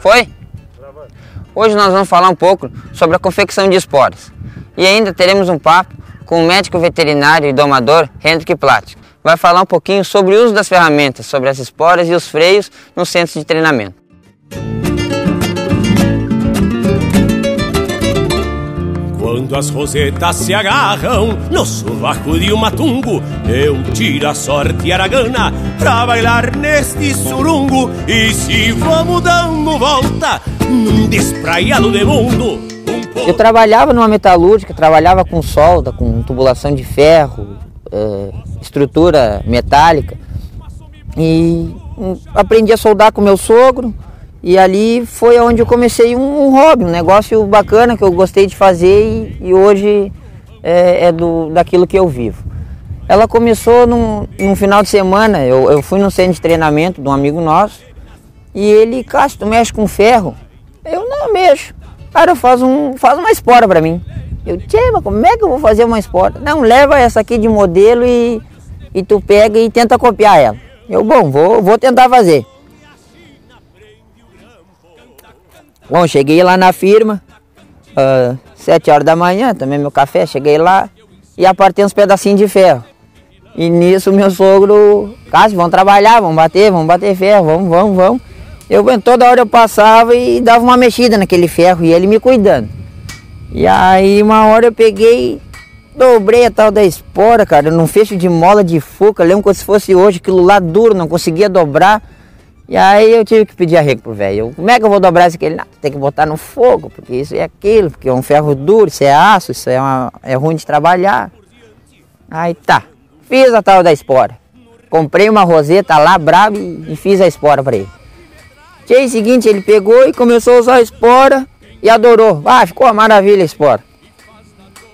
Foi? Hoje nós vamos falar um pouco sobre a confecção de esporas. E ainda teremos um papo com o médico veterinário e domador Hendrik Platt. Vai falar um pouquinho sobre o uso das ferramentas, sobre as esporas e os freios no centro de treinamento. Quando as rosetas se agarram no sovaco de um matungo, eu tiro a sorte aragana pra bailar neste surungo. E se vamos dando volta num despraiado de mundo. Eu trabalhava numa metalúrgica, trabalhava com solda, com tubulação de ferro, estrutura metálica, e aprendi a soldar com meu sogro. E ali foi onde eu comecei um hobby, um negócio bacana que eu gostei de fazer e hoje daquilo que eu vivo. Ela começou num final de semana, eu fui num centro de treinamento de um amigo nosso e ele, Cássio, tu mexe com ferro? Eu não mexo. Cara, faz uma espora pra mim. Eu, tchê, mas como é que eu vou fazer uma espora? Não, leva essa aqui de modelo e tu pega e tenta copiar ela. Eu, bom, vou tentar fazer. Bom, cheguei lá na firma, 7 horas da manhã, tomei meu café, cheguei lá e apartei uns pedacinhos de ferro. E nisso meu sogro, Cássio, vamos trabalhar, vamos bater ferro, vamos. Toda hora eu passava e dava uma mexida naquele ferro e ele me cuidando. E aí uma hora eu peguei, dobrei a tal da espora, cara, num fecho de mola de fuca, lembro como se fosse hoje, aquilo lá duro, não conseguia dobrar. E aí eu tive que pedir arrego pro velho. Como é que eu vou dobrar isso aqui? Ele, não, tem que botar no fogo, porque isso é aquilo, porque é um ferro duro, isso é aço, isso é ruim de trabalhar. Aí tá, fiz a tal da espora. Comprei uma roseta lá, brava, e fiz a espora para ele. Dia seguinte ele pegou e começou a usar a espora e adorou. Ficou uma maravilha a espora.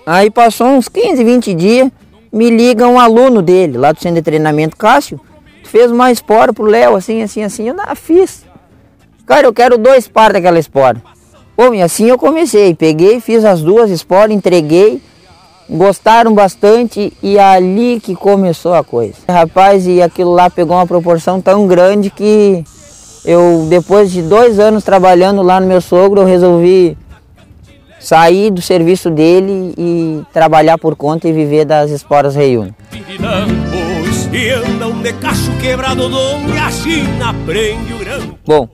Aí passou uns 15, 20 dias, me liga um aluno dele, lá do centro de treinamento, Cássio, fez uma espora pro Léo, assim, eu não fiz. Cara, eu quero 2 pares daquela espora. Bom, e assim eu comecei, peguei, fiz as 2 esporas, entreguei, gostaram bastante e ali que começou a coisa. Rapaz, e aquilo lá pegou uma proporção tão grande que eu, depois de 2 anos trabalhando lá no meu sogro, eu resolvi sair do serviço dele e trabalhar por conta e viver das esporas Reúna. Bom,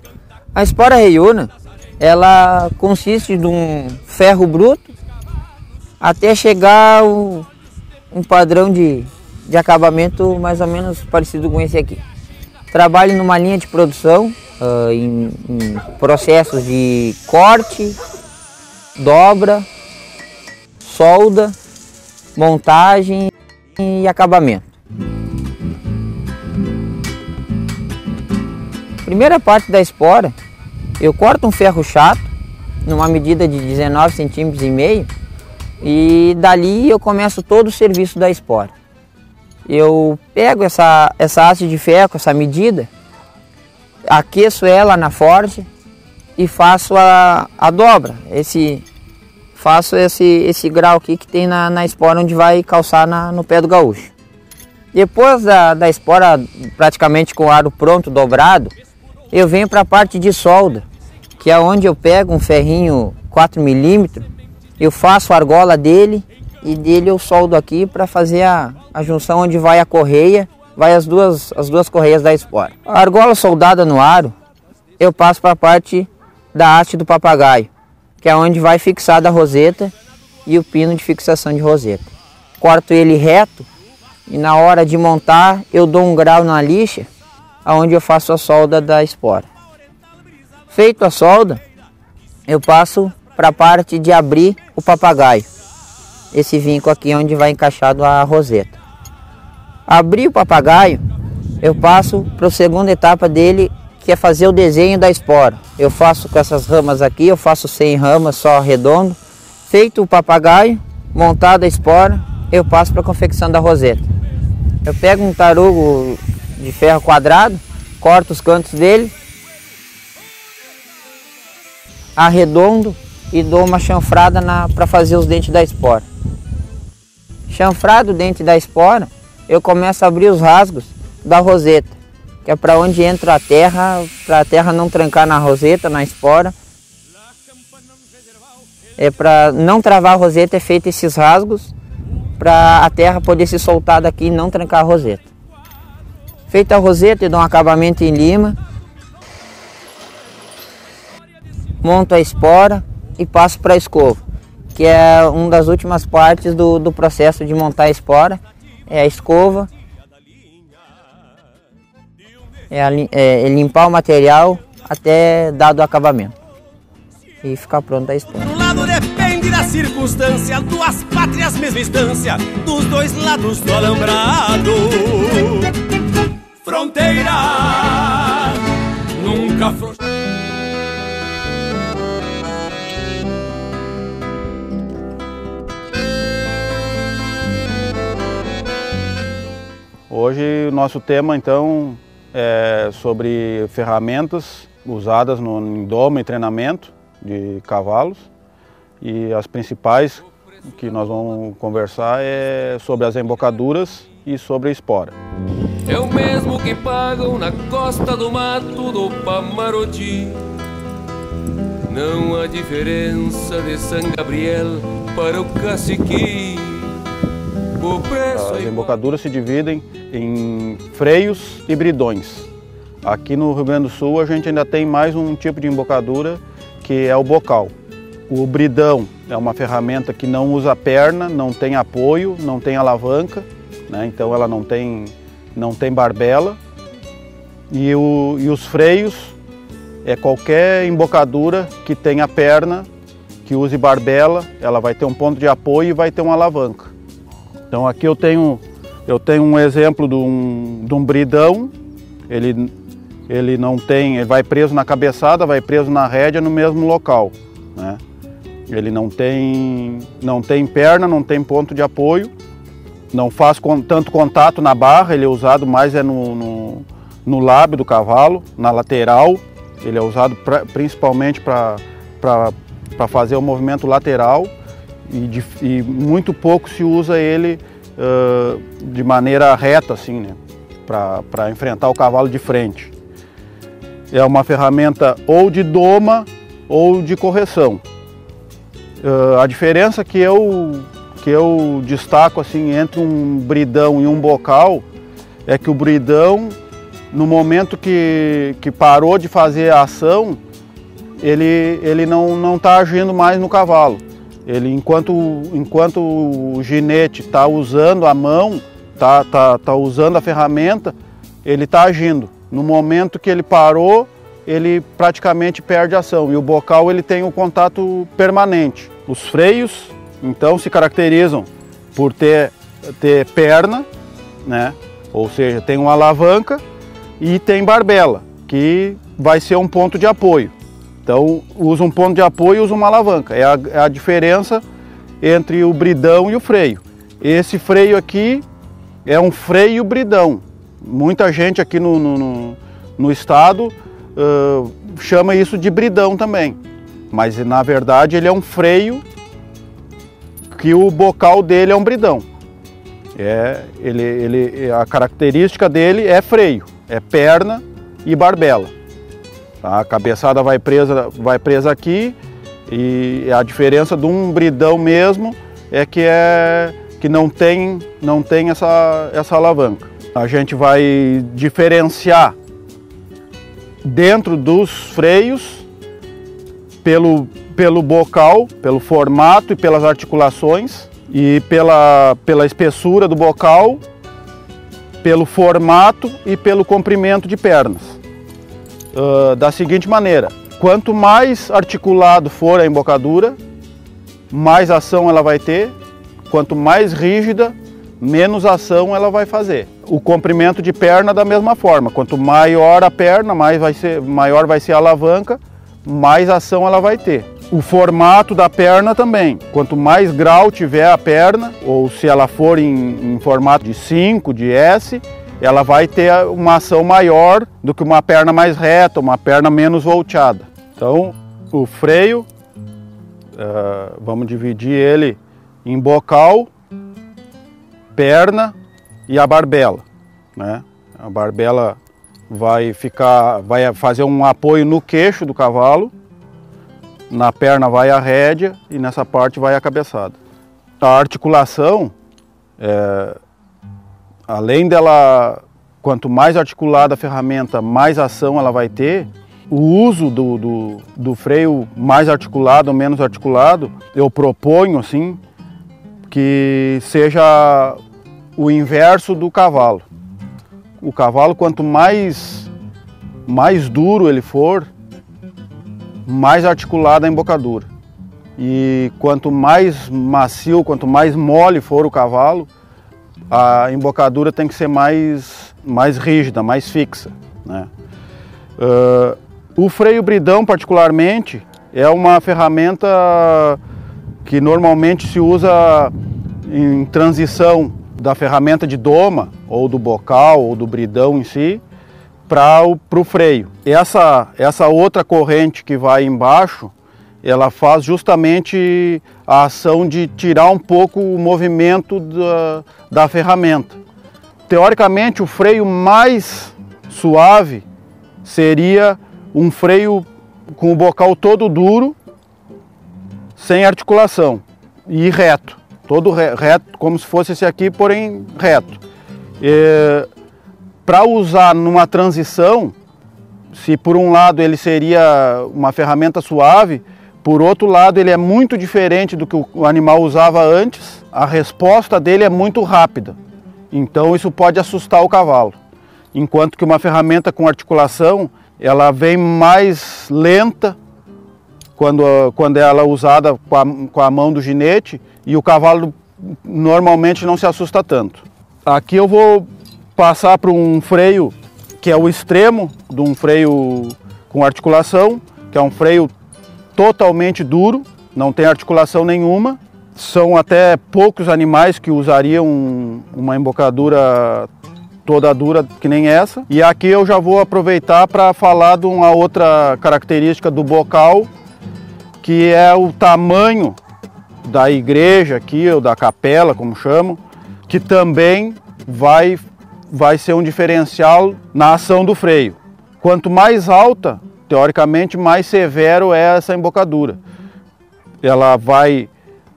a espora Reúna, ela consiste de um ferro bruto até chegar um padrão de acabamento mais ou menos parecido com esse aqui. Trabalho numa linha de produção, em processos de corte, dobra, solda, montagem e acabamento. Primeira parte da espora, eu corto um ferro chato, numa medida de 19,5 cm, e dali eu começo todo o serviço da espora. Eu pego essa haste de ferro, essa medida, aqueço ela na forja e faço a dobra. Faço esse grau aqui que tem na espora onde vai calçar no pé do gaúcho. Depois da espora praticamente com o aro pronto, dobrado, eu venho para a parte de solda, que é onde eu pego um ferrinho 4 mm, eu faço a argola dele e dele eu soldo aqui para fazer a junção onde vai a correia, vai as duas correias da espora. A argola soldada no aro, eu passo para a parte da haste do papagaio, que é onde vai fixada a roseta e o pino de fixação de roseta. Corto ele reto e na hora de montar eu dou um grau na lixa, onde eu faço a solda da espora. Feito a solda, eu passo para a parte de abrir o papagaio. Esse vinco aqui onde vai encaixado a roseta. Abri o papagaio, eu passo para a segunda etapa dele, que é fazer o desenho da espora. Eu faço com essas ramas aqui, eu faço 100 ramas só redondo. Feito o papagaio, montada a espora, eu passo para a confecção da roseta. Eu pego um tarugo de ferro quadrado, corto os cantos dele, arredondo e dou uma chanfrada para fazer os dentes da espora. Chanfrado o dente da espora, eu começo a abrir os rasgos da roseta. que é para onde entra a terra, para a terra não trancar na roseta, na espora. É para não travar a roseta, é feito esses rasgos, para a terra poder se soltar daqui e não trancar a roseta. Feita a roseta, eu dou um acabamento em lima, monto a espora e passo para a escova, que é uma das últimas partes do processo de montar a espora, é a escova, é limpar o material até dado o acabamento e ficar pronto a espora. Do lado depende da circunstância, duas pátrias, mesma instância, dos dois lados do alambrado. Fronteira, nunca frouxa. Hoje o nosso tema então é sobre ferramentas usadas no doma e treinamento de cavalos, e as principais que nós vamos conversar é sobre as embocaduras e sobre a espora. É o mesmo que pagam na costa do mato do Pamaroti. Não há diferença de São Gabriel para o cacique. O preço As embocaduras se dividem em freios e bridões. Aqui no Rio Grande do Sul a gente ainda tem mais um tipo de embocadura, que é o bocal. O bridão é uma ferramenta que não usa perna, não tem apoio, não tem alavanca, né? Então ela não tem barbela. E os freios é qualquer embocadura que tenha perna, que use barbela, ela vai ter um ponto de apoio e vai ter uma alavanca. Então aqui eu tenho um exemplo de um bridão. Ele não tem, ele vai preso na cabeçada, vai preso na rédea no mesmo local, né? Ele não tem perna, não tem ponto de apoio, não faz tanto contato na barra, ele é usado mais no lábio do cavalo, na lateral. Ele é usado principalmente para fazer o movimento lateral e muito pouco se usa ele de maneira reta, assim, né? Para enfrentar o cavalo de frente. É uma ferramenta ou de doma ou de correção. A diferença que eu destaco assim, entre um bridão e um bocal é que o bridão, no momento que parou de fazer a ação, ele não está agindo mais no cavalo. Ele, enquanto o ginete está usando a mão, tá usando a ferramenta, ele está agindo. No momento que ele parou, ele praticamente perde a ação. E o bocal ele tem um contato permanente. Os freios, então, se caracterizam por ter perna, né? Ou seja, tem uma alavanca e tem barbela, que vai ser um ponto de apoio. Então, usa um ponto de apoio e usa uma alavanca. É a diferença entre o bridão e o freio. Esse freio aqui é um freio bridão. Muita gente aqui no estado chama isso de bridão também. Mas, na verdade, ele é um freio que o bocal dele é um bridão. A característica dele é freio, é perna e barbela. A cabeçada vai presa aqui, e a diferença de um bridão mesmo é que não tem essa alavanca. A gente vai diferenciar dentro dos freios pelo bocal, pelo formato e pelas articulações, e pela espessura do bocal, pelo formato e pelo comprimento de pernas. Da seguinte maneira: quanto mais articulado for a embocadura, mais ação ela vai ter. Quanto mais rígida, menos ação ela vai fazer. O comprimento de perna da mesma forma. Quanto maior a perna, maior vai ser a alavanca, mais ação ela vai ter. O formato da perna também. Quanto mais grau tiver a perna, ou se ela for em formato de 5, de S, ela vai ter uma ação maior do que uma perna mais reta, uma perna menos volteada. Então, o freio, vamos dividir ele em bocal, perna e a barbela, né? A barbela vai fazer um apoio no queixo do cavalo, na perna vai a rédea e nessa parte vai a cabeçada. A articulação, além dela, quanto mais articulada a ferramenta, mais ação ela vai ter. O uso do freio mais articulado ou menos articulado, eu proponho assim, que seja o inverso do cavalo. O cavalo, quanto mais duro ele for, mais articulada a embocadura. E quanto mais macio, quanto mais mole for o cavalo, a embocadura tem que ser mais rígida, mais fixa, né? O freio bridão, particularmente, é uma ferramenta que normalmente se usa em transição da ferramenta de doma, ou do bocal, ou do bridão em si, para o freio. Essa outra corrente que vai embaixo, ela faz justamente a ação de tirar um pouco o movimento da ferramenta. Teoricamente, o freio mais suave seria um freio com o bocal todo duro, sem articulação e reto, todo reto, como se fosse esse aqui, porém reto. Para usar numa transição, se por um lado ele seria uma ferramenta suave, por outro lado ele é muito diferente do que o animal usava antes, a resposta dele é muito rápida, então isso pode assustar o cavalo. Enquanto que uma ferramenta com articulação, ela vem mais lenta quando ela é usada com a mão do ginete, e o cavalo normalmente não se assusta tanto. Aqui eu vou passar para um freio que é o extremo de um freio com articulação, que é um freio totalmente duro, não tem articulação nenhuma. São até poucos animais que usariam uma embocadura toda dura que nem essa. E aqui eu já vou aproveitar para falar de uma outra característica do bocal, que é o tamanho da igreja aqui, ou da capela, como chamam, que também vai ser um diferencial na ação do freio. Quanto mais alta, teoricamente, mais severo é essa embocadura. Ela vai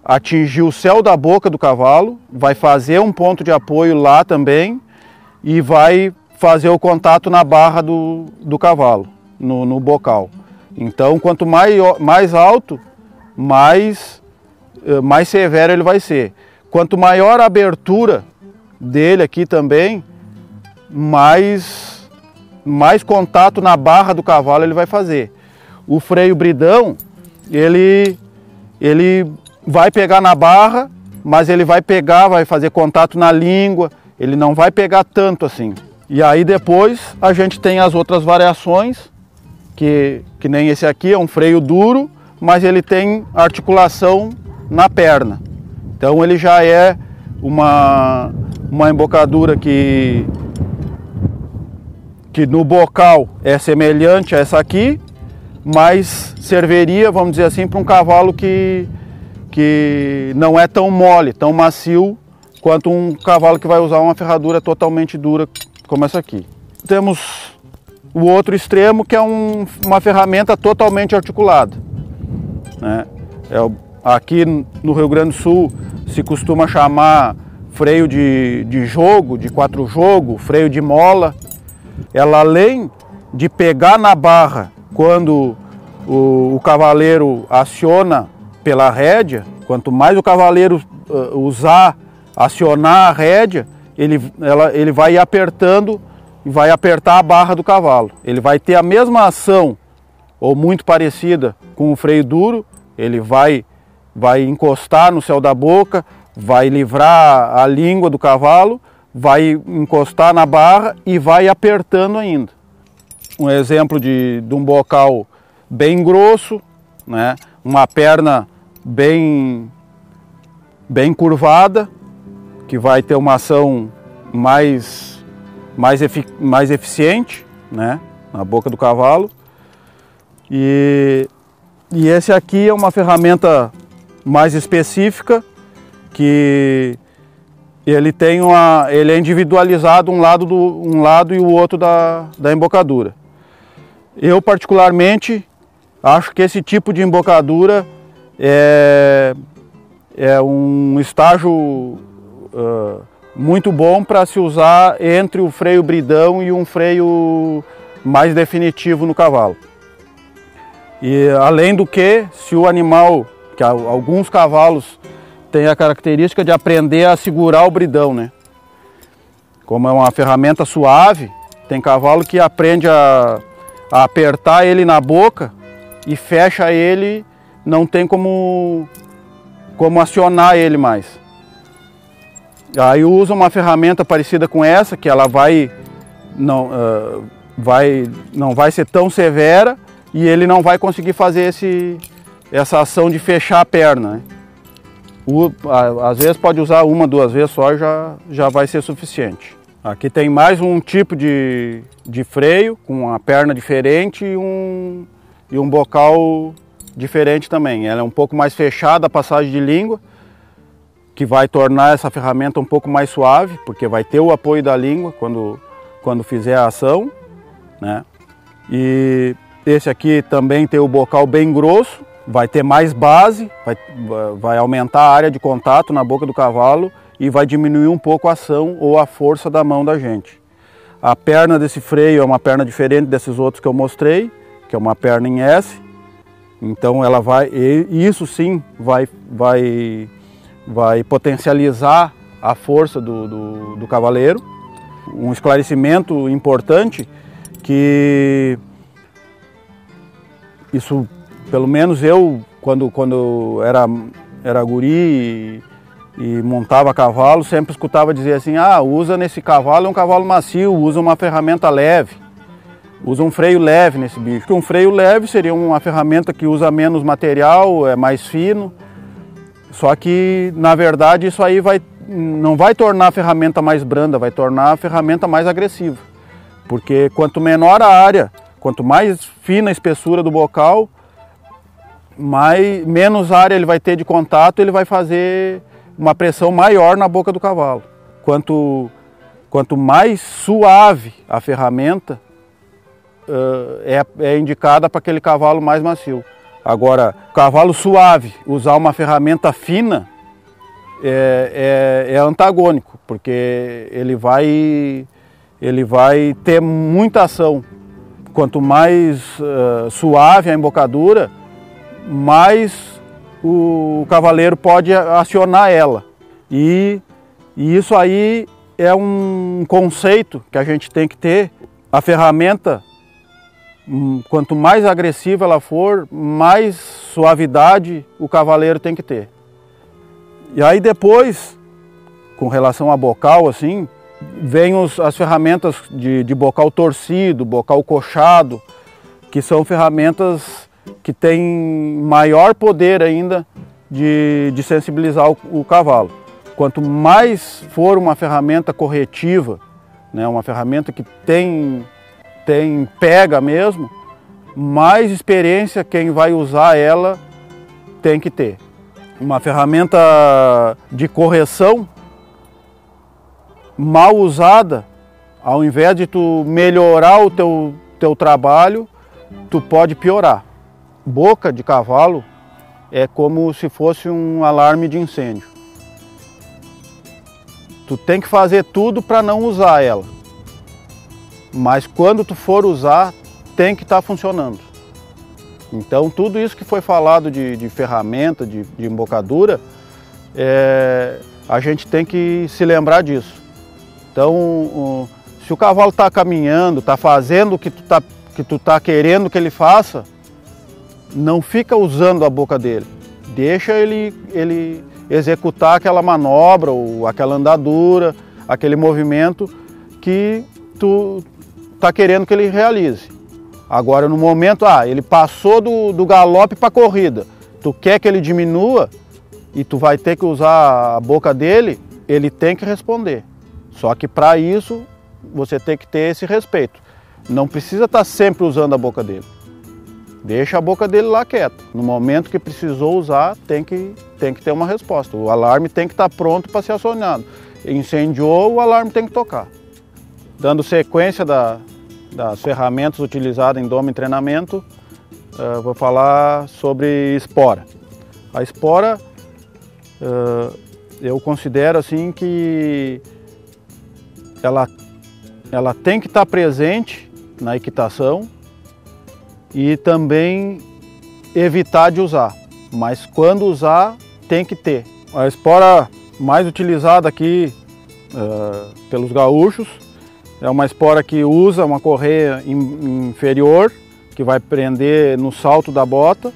atingir o céu da boca do cavalo, vai fazer um ponto de apoio lá também, e vai fazer o contato na barra do cavalo, no bocal. Então, quanto mais alto, mais severo ele vai ser. Quanto maior a abertura dele aqui também, mais contato na barra do cavalo ele vai fazer. O freio bridão, ele vai pegar na barra, mas ele vai fazer contato na língua, ele não vai pegar tanto assim. E aí depois a gente tem as outras variações, que nem esse aqui, é um freio duro, mas ele tem articulação na perna. Então ele já é uma embocadura que no bocal é semelhante a essa aqui, mas serviria, vamos dizer assim, para um cavalo que não é tão mole, tão macio, quanto um cavalo que vai usar uma ferradura totalmente dura como essa aqui. Temos o outro extremo, que é uma ferramenta totalmente articulada, né? Aqui no Rio Grande do Sul se costuma chamar freio de jogo, de 4 jogo, freio de mola. Ela, além de pegar na barra quando o cavaleiro aciona pela rédea, quanto mais o cavaleiro acionar a rédea, ele vai apertando e vai apertar a barra do cavalo. Ele vai ter a mesma ação, ou muito parecida com o freio duro. Ele vai encostar no céu da boca, vai livrar a língua do cavalo, vai encostar na barra e vai apertando ainda. Um exemplo de um bocal bem grosso, né? Uma perna bem curvada, que vai ter uma ação mais eficiente, né? Na boca do cavalo. E esse aqui é uma ferramenta mais específica, que ele é individualizado um lado e o outro da embocadura. Eu particularmente acho que esse tipo de embocadura é um estágio muito bom para se usar entre o freio bridão e um freio mais definitivo no cavalo. E além do que, se o animal, que alguns cavalos têm a característica de aprender a segurar o bridão, né? Como é uma ferramenta suave, tem cavalo que aprende a apertar ele na boca e fecha ele, não tem como acionar ele mais. Aí usa uma ferramenta parecida com essa, que ela não vai ser tão severa e ele não vai conseguir fazer essa ação de fechar a perna, né? Às vezes pode usar uma, 2 vezes só, já vai ser suficiente. Aqui tem mais um tipo de freio, com uma perna diferente e um bocal diferente também. Ela é um pouco mais fechada a passagem de língua, que vai tornar essa ferramenta um pouco mais suave, porque vai ter o apoio da língua quando fizer a ação, né? E esse aqui também tem o bocal bem grosso, vai ter mais base, vai aumentar a área de contato na boca do cavalo e vai diminuir um pouco a ação ou a força da mão da gente. A perna desse freio é uma perna diferente desses outros que eu mostrei, que é uma perna em S. Então ela isso sim vai potencializar a força do cavaleiro. Um esclarecimento importante que isso, pelo menos eu, quando era guri e montava cavalo, sempre escutava dizer assim, usa nesse cavalo, é um cavalo macio, usa uma ferramenta leve, usa um freio leve nesse bicho. Porque um freio leve seria uma ferramenta que usa menos material, é mais fino, só que na verdade isso aí não vai tornar a ferramenta mais branda, vai tornar a ferramenta mais agressiva. Porque quanto menor a área, quanto mais fina a espessura do bocal, menos área ele vai ter de contato, ele vai fazer uma pressão maior na boca do cavalo. Quanto mais suave a ferramenta, é indicada para aquele cavalo mais macio. Agora, cavalo suave, usar uma ferramenta fina é antagônico, porque ele vai ter muita ação. Quanto mais suave a embocadura, mais o cavaleiro pode acionar ela. E isso aí é um conceito que a gente tem que ter. A ferramenta, quanto mais agressiva ela for, mais suavidade o cavaleiro tem que ter. E aí depois, com relação a bocal, assim, vem as ferramentas de bocal torcido, bocal coxado, que são ferramentas que têm maior poder ainda de sensibilizar o cavalo. Quanto mais for uma ferramenta corretiva, né, uma ferramenta que tem pega mesmo, mais experiência quem vai usar ela tem que ter. Uma ferramenta de correção mal usada, ao invés de tu melhorar o teu trabalho, tu pode piorar. Boca de cavalo é como se fosse um alarme de incêndio. Tu tem que fazer tudo para não usar ela. Mas quando tu for usar, tem que estar funcionando. Então tudo isso que foi falado de ferramenta, de embocadura, a gente tem que se lembrar disso. Então, se o cavalo está caminhando, está fazendo o que tu tá querendo que ele faça, não fica usando a boca dele. Deixa ele executar aquela manobra, ou aquela andadura, aquele movimento que tu tá querendo que ele realize. Agora, no momento, ele passou do galope para a corrida, tu quer que ele diminua e tu vai ter que usar a boca dele, ele tem que responder. Só que para isso, você tem que ter esse respeito. Não precisa estar sempre usando a boca dele. Deixa a boca dele lá quieta. No momento que precisou usar, tem que ter uma resposta. O alarme tem que estar pronto para ser acionado. incendiou, o alarme tem que tocar. Dando sequência das ferramentas utilizadas em doma e treinamento, vou falar sobre espora. A espora, eu considero assim que ela tem que estar presente na equitação e também evitar de usar, mas quando usar tem que ter. A espora mais utilizada aqui pelos gaúchos é uma espora que usa uma correia inferior, que vai prender no salto da bota,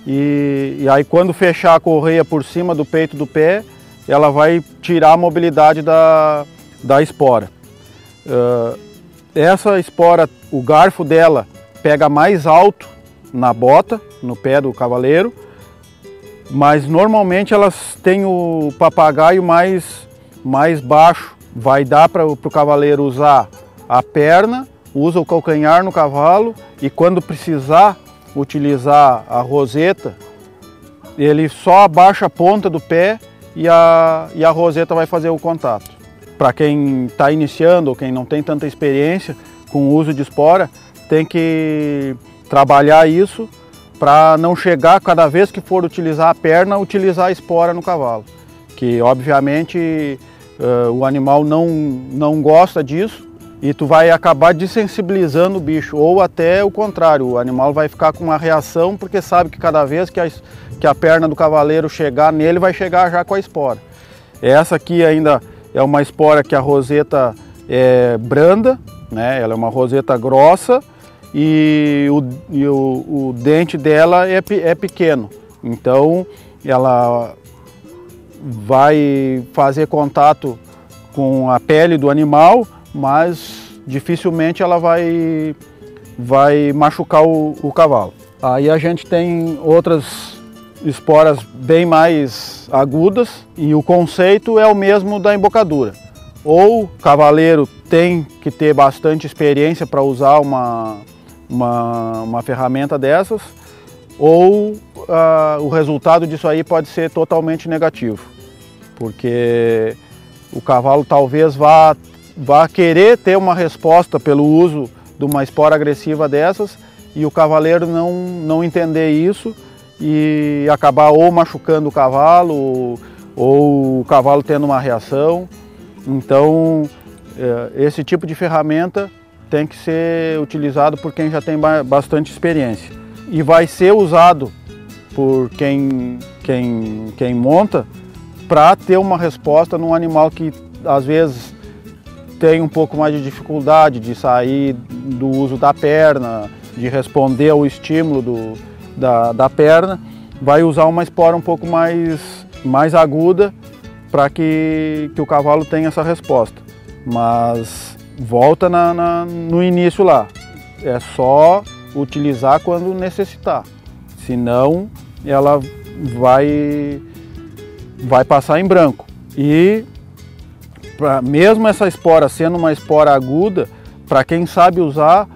e aí quando fechar a correia por cima do peito do pé, ela vai tirar a mobilidade da espora. Essa espora, o garfo dela pega mais alto na bota, no pé do cavaleiro, mas normalmente elas têm o papagaio mais baixo. Vai dar para o cavaleiro usar a perna, usa o calcanhar no cavalo, e quando precisar utilizar a roseta, ele só abaixa a ponta do pé e a roseta vai fazer o contato. Para quem está iniciando ou quem não tem tanta experiência com o uso de espora, tem que trabalhar isso para não chegar, cada vez que for utilizar a perna, utilizar a espora no cavalo. Que obviamente o animal não gosta disso e tu vai acabar desensibilizando o bicho, ou até o contrário, o animal vai ficar com uma reação porque sabe que cada vez que a perna do cavaleiro chegar nele, vai chegar já com a espora. Essa aqui ainda é uma espora que a roseta é branda, né? Ela é uma roseta grossa e o dente dela é pequeno, então ela vai fazer contato com a pele do animal, mas dificilmente ela vai machucar o cavalo. Aí a gente tem outras esporas bem mais agudas e o conceito é o mesmo da embocadura. Ou o cavaleiro tem que ter bastante experiência para usar uma ferramenta dessas, ou o resultado disso aí pode ser totalmente negativo, porque o cavalo talvez vá querer ter uma resposta pelo uso de uma espora agressiva dessas e o cavaleiro não entender isso e acabar ou machucando o cavalo ou o cavalo tendo uma reação. Então esse tipo de ferramenta tem que ser utilizado por quem já tem bastante experiência. E vai ser usado por quem monta para ter uma resposta num animal que às vezes tem um pouco mais de dificuldade de sair do uso da perna, de responder ao estímulo da perna. Vai usar uma espora um pouco mais aguda para que o cavalo tenha essa resposta. Mas volta no início lá, é só utilizar quando necessitar, senão ela vai passar em branco. E mesmo essa espora sendo uma espora aguda, para quem sabe usar,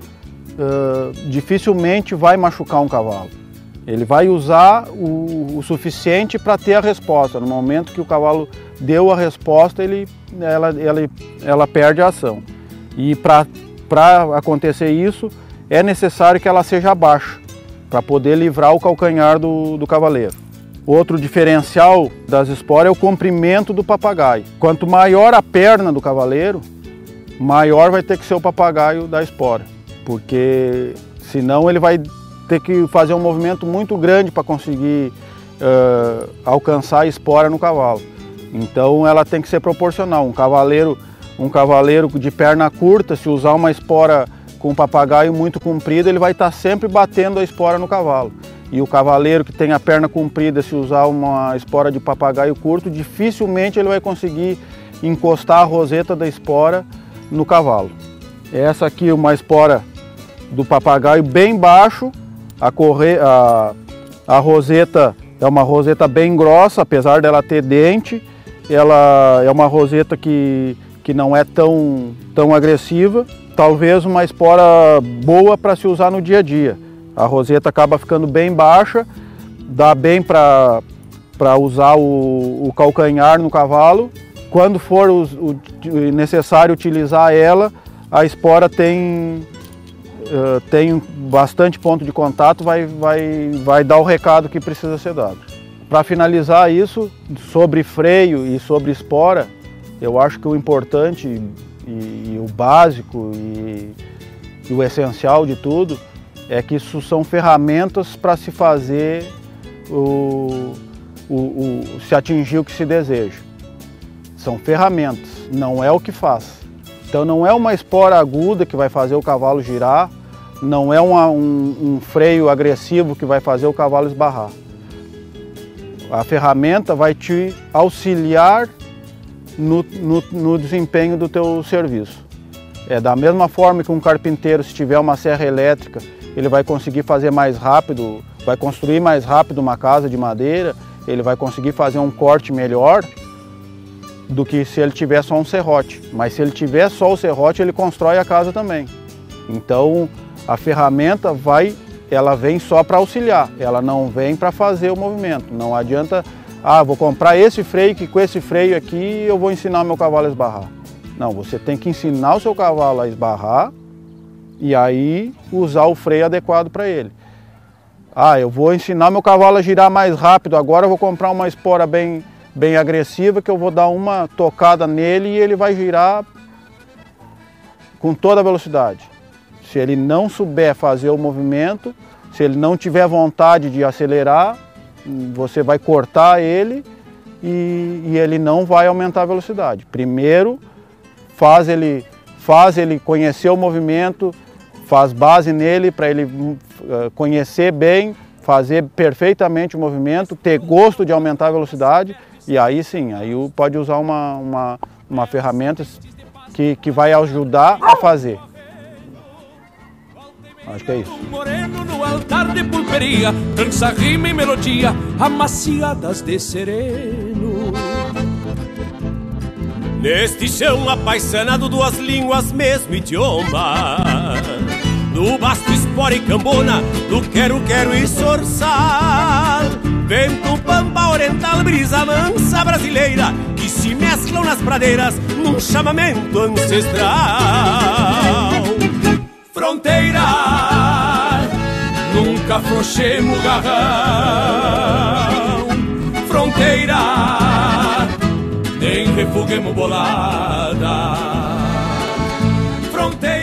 dificilmente vai machucar um cavalo. Ele vai usar o suficiente para ter a resposta. No momento que o cavalo deu a resposta, ela perde a ação. E para acontecer isso, é necessário que ela seja baixa, para poder livrar o calcanhar do cavaleiro. Outro diferencial das esporas é o comprimento do papagaio. Quanto maior a perna do cavaleiro, maior vai ter que ser o papagaio da espora, porque senão ele vai ter que fazer um movimento muito grande para conseguir alcançar a espora no cavalo. Então ela tem que ser proporcional. Um cavaleiro de perna curta, se usar uma espora com um papagaio muito comprido, ele vai estar sempre batendo a espora no cavalo. E o cavaleiro que tem a perna comprida, se usar uma espora de papagaio curto, dificilmente ele vai conseguir encostar a roseta da espora no cavalo. Essa aqui é uma espora do papagaio bem baixo, a roseta é uma roseta bem grossa, apesar dela ter dente, ela é uma roseta que não é tão agressiva. Talvez uma espora boa para se usar no dia a dia. A roseta acaba ficando bem baixa, dá bem para usar o calcanhar no cavalo quando for necessário utilizar ela, a espora tem bastante ponto de contato, vai dar o recado que precisa ser dado. Para finalizar isso, sobre freio e sobre espora, eu acho que o importante e o básico e o essencial de tudo é que isso são ferramentas para se fazer se atingir o que se deseja. São ferramentas, não é o que faz. Então não é uma espora aguda que vai fazer o cavalo girar, não é um freio agressivo que vai fazer o cavalo esbarrar. A ferramenta vai te auxiliar no desempenho do teu serviço. É da mesma forma que um carpinteiro, se tiver uma serra elétrica, ele vai conseguir fazer mais rápido, vai construir mais rápido uma casa de madeira, ele vai conseguir fazer um corte melhor do que se ele tiver só um serrote. Mas se ele tiver só o serrote, ele constrói a casa também. Então a ferramenta ela vem só para auxiliar, ela não vem para fazer o movimento. Não adianta, vou comprar esse freio, que com esse freio aqui eu vou ensinar meu cavalo a esbarrar. Não, você tem que ensinar o seu cavalo a esbarrar e aí usar o freio adequado para ele. Eu vou ensinar meu cavalo a girar mais rápido, agora eu vou comprar uma espora bem agressiva, que eu vou dar uma tocada nele e ele vai girar com toda a velocidade. Se ele não souber fazer o movimento, se ele não tiver vontade de acelerar, você vai cortar ele e ele não vai aumentar a velocidade. Primeiro, faz ele conhecer o movimento, faz base nele para ele conhecer bem, fazer perfeitamente o movimento, ter gosto de aumentar a velocidade, e aí sim, aí pode usar uma ferramenta que vai ajudar a fazer. Acho que é isso. Moreno no altar de pulperia, dança, rima e melodia, amaciadas de sereno. Neste chão apaixonado, duas línguas, mesmo idioma, do basto, espora e cambona, do quero e sorçal. Vento, pampa, oriental, brisa mansa brasileira, que se mesclam nas pradeiras num chamamento ancestral. Fronteira, nunca afrouxemos o garrão. Fronteira, nem refuguemos bolada. Fronteira.